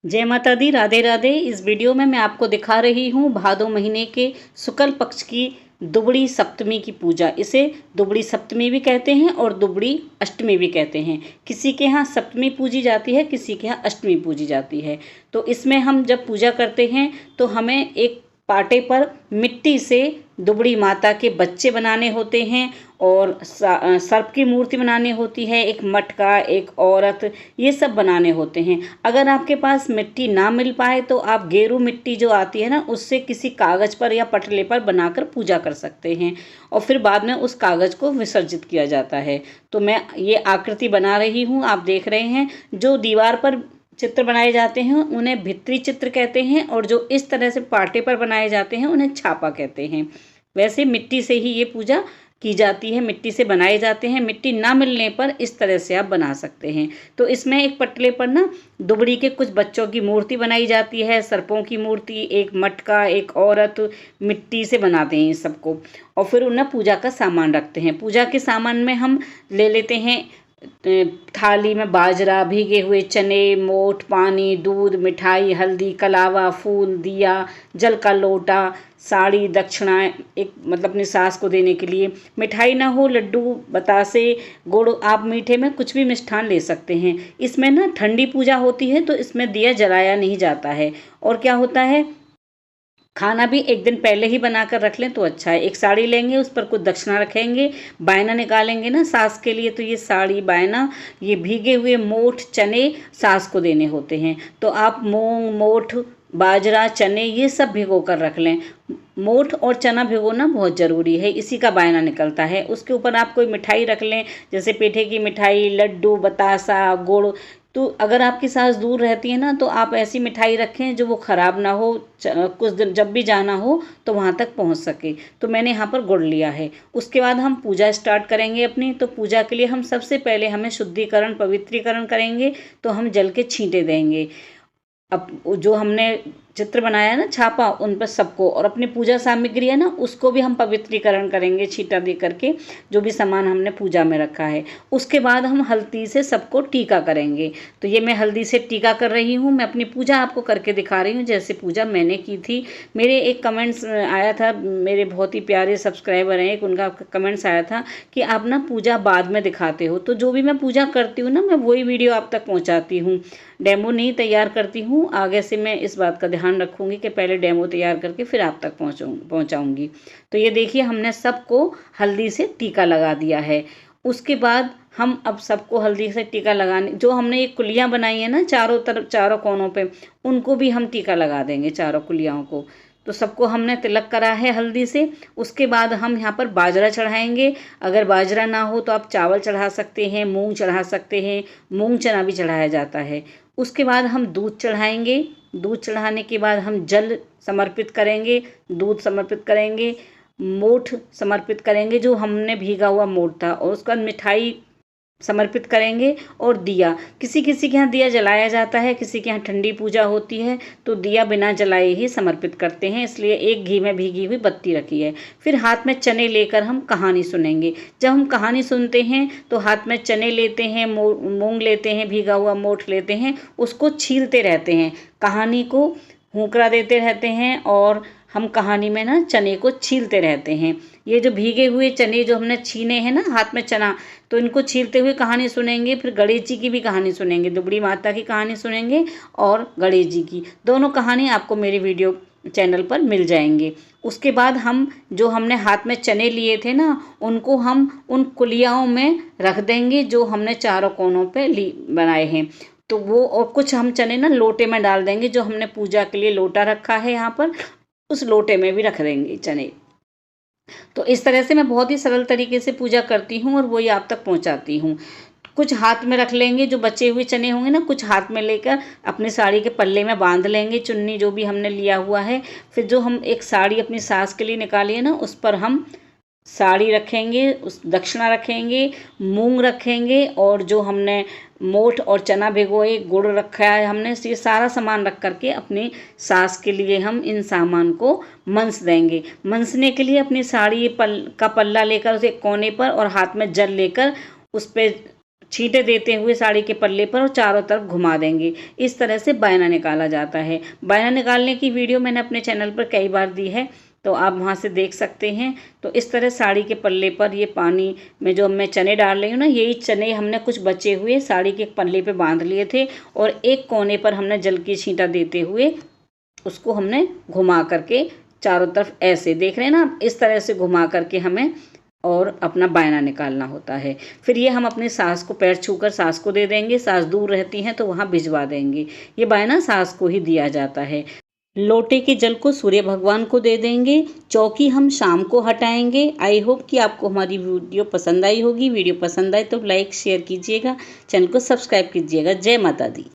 जय माता दी, राधे राधे। इस वीडियो में मैं आपको दिखा रही हूँ भादो महीने के शुक्ल पक्ष की दुबड़ी सप्तमी की पूजा। इसे दुबड़ी सप्तमी भी कहते हैं और दुबड़ी अष्टमी भी कहते हैं। किसी के यहाँ सप्तमी पूजी जाती है, किसी के यहाँ अष्टमी पूजी जाती है। तो इसमें हम जब पूजा करते हैं तो हमें एक पाटे पर मिट्टी से दुबड़ी माता के बच्चे बनाने होते हैं और सर्प की मूर्ति बनानी होती है, एक मटका, एक औरत, ये सब बनाने होते हैं। अगर आपके पास मिट्टी ना मिल पाए तो आप गेरू मिट्टी जो आती है ना, उससे किसी कागज़ पर या पटले पर बनाकर पूजा कर सकते हैं और फिर बाद में उस कागज़ को विसर्जित किया जाता है। तो मैं ये आकृति बना रही हूँ, आप देख रहे हैं। जो दीवार पर चित्र बनाए जाते हैं उन्हें भित्ति चित्र कहते हैं और जो इस तरह से पाटे पर बनाए जाते हैं उन्हें छापा कहते हैं। वैसे मिट्टी से ही ये पूजा की जाती है, मिट्टी से बनाए जाते हैं। मिट्टी ना मिलने पर इस तरह से आप बना सकते हैं। तो इसमें एक पटले पर ना दुबड़ी के कुछ बच्चों की मूर्ति बनाई जाती है, सर्पों की मूर्ति, एक मटका, एक औरत, मिट्टी से बनाते हैं इस सबको और फिर उन्हें पूजा का सामान रखते हैं। पूजा के सामान में हम ले लेते हैं थाली में बाजरा, भीगे हुए चने, मोठ, पानी, दूध, मिठाई, हल्दी, कलावा, फूल, दिया, जल का लोटा, साड़ी, दक्षिणा, एक मतलब अपनी सास को देने के लिए। मिठाई ना हो, लड्डू, बतासे, गुड़, आप मीठे में कुछ भी मिष्ठान ले सकते हैं। इसमें ना ठंडी पूजा होती है तो इसमें दिया जलाया नहीं जाता है। और क्या होता है, खाना भी एक दिन पहले ही बनाकर रख लें तो अच्छा है। एक साड़ी लेंगे, उस पर कुछ दक्षिणा रखेंगे, बायना निकालेंगे ना सास के लिए, तो ये साड़ी, बायना, ये भीगे हुए मोठ, चने सास को देने होते हैं। तो आप मूंग, मोठ, बाजरा, चने ये सब भिगो कर रख लें। मोठ और चना भिगोना बहुत ज़रूरी है, इसी का बायना निकलता है। उसके ऊपर आप कोई मिठाई रख लें, जैसे पेठे की मिठाई, लड्डू, बतासा, गुड़। तो अगर आपकी सास दूर रहती है ना तो आप ऐसी मिठाई रखें जो वो ख़राब ना हो, कुछ दिन जब भी जाना हो तो वहाँ तक पहुँच सके। तो मैंने यहाँ पर गुड़ लिया है। उसके बाद हम पूजा स्टार्ट करेंगे अपनी। तो पूजा के लिए हम सबसे पहले हमें शुद्धिकरण, पवित्रीकरण करेंगे। तो हम जल के छींटे देंगे। अब जो हमने चित्र बनाया है ना, छापा, उन पर सबको, और अपनी पूजा सामग्री है ना उसको भी हम पवित्रीकरण करेंगे छींटा दे करके, जो भी सामान हमने पूजा में रखा है। उसके बाद हम हल्दी से सबको टीका करेंगे। तो ये मैं हल्दी से टीका कर रही हूँ। मैं अपनी पूजा आपको करके दिखा रही हूँ जैसे पूजा मैंने की थी। मेरे एक कमेंट्स आया था, मेरे बहुत ही प्यारे सब्सक्राइबर हैं एक, उनका कमेंट्स आया था कि आप ना पूजा बाद में दिखाते हो। तो जो भी मैं पूजा करती हूँ ना, मैं वही वीडियो आप तक पहुँचाती हूँ, डेमो नहीं तैयार करती हूँ। आगे से मैं इस बात का ध्यान रखूँगी कि पहले डेमो तैयार करके फिर आप तक पहुँचाऊँगी। तो ये देखिए, हमने सबको हल्दी से टीका लगा दिया है। उसके बाद हम अब सबको हल्दी से टीका लगाने, जो हमने ये कुलियाँ बनाई हैं ना चारों तरफ, चारों कोनों पे, उनको भी हम टीका लगा देंगे, चारों कुलियाओं को। तो सबको हमने तिलक करा है हल्दी से। उसके बाद हम यहाँ पर बाजरा चढ़ाएंगे। अगर बाजरा ना हो तो आप चावल चढ़ा सकते हैं, मूंग चढ़ा सकते हैं, मूंग चना भी चढ़ाया जाता है। उसके बाद हम दूध चढ़ाएंगे। दूध चढ़ाने के बाद हम जल समर्पित करेंगे, दूध समर्पित करेंगे, मोठ समर्पित करेंगे, जो हमने भीगा हुआ मोठ था, और उसके बाद मिठाई समर्पित करेंगे और दिया। किसी किसी के यहाँ दिया जलाया जाता है, किसी के यहाँ ठंडी पूजा होती है तो दिया बिना जलाए ही समर्पित करते हैं, इसलिए एक घी में भीगी हुई बत्ती रखी है। फिर हाथ में चने लेकर हम कहानी सुनेंगे। जब हम कहानी सुनते हैं तो हाथ में चने लेते हैं, मूंग लेते हैं, भीगा हुआ मोठ लेते हैं, उसको छीलते रहते हैं, कहानी को हुंकरा देते रहते हैं और हम कहानी में ना चने को छीलते रहते हैं। ये जो भीगे हुए चने जो हमने छीने हैं ना हाथ में चना, तो इनको छीलते हुए कहानी सुनेंगे। फिर गणेश जी की भी कहानी सुनेंगे, दुबड़ी माता की कहानी सुनेंगे और गणेश जी की, दोनों कहानी आपको मेरी वीडियो चैनल पर मिल जाएंगे। उसके बाद हम जो हमने हाथ में चने लिए थे ना, उनको हम उन कुलियाओं में रख देंगे जो हमने चारों कोनों पे बनाए हैं। तो वो, और कुछ हम चने ना लोटे में डाल देंगे, जो हमने पूजा के लिए लोटा रखा है यहाँ पर, उस लोटे में भी रख देंगे चने। तो इस तरह से मैं बहुत ही सरल तरीके से पूजा करती हूँ और वही आप तक पहुँचाती हूँ। कुछ हाथ में रख लेंगे, जो बचे हुए चने होंगे ना, कुछ हाथ में लेकर अपनी साड़ी के पल्ले में बांध लेंगे, चुन्नी जो भी हमने लिया हुआ है। फिर जो हम एक साड़ी अपनी सास के लिए निकाली है ना, उस पर हम साड़ी रखेंगे, उस दक्षिणा रखेंगे, मूंग रखेंगे, और जो हमने मोठ और चना भिगोए, गुड़ रखा है हमने, ये सारा सामान रख करके अपनी सास के लिए हम इन सामान को मंस देंगे। मंसने के लिए अपनी साड़ी का पल्ला लेकर उसे कोने पर और हाथ में जल लेकर उस पर छींटे देते हुए साड़ी के पल्ले पर और चारों तरफ घुमा देंगे। इस तरह से बायना निकाला जाता है। बायना निकालने की वीडियो मैंने अपने चैनल पर कई बार दी है, तो आप वहाँ से देख सकते हैं। तो इस तरह साड़ी के पल्ले पर ये पानी में जो मैं चने डाल रही हूँ ना, यही चने हमने कुछ बचे हुए साड़ी के पल्ले पे बांध लिए थे और एक कोने पर हमने जल की छींटा देते हुए उसको हमने घुमा करके चारों तरफ ऐसे देख रहे हैं ना, इस तरह से घुमा करके हमें और अपना बायना निकालना होता है। फिर ये हम अपनी सास को पैर छूकर सास को दे देंगे। सास दूर रहती हैं तो वहाँ भिजवा देंगे। ये बायना सास को ही दिया जाता है। लोटे के जल को सूर्य भगवान को दे देंगे। चौकी हम शाम को हटाएंगे। आई होप कि आपको हमारी वीडियो पसंद आई होगी। वीडियो पसंद आए तो लाइक शेयर कीजिएगा, चैनल को सब्सक्राइब कीजिएगा। जय माता दी।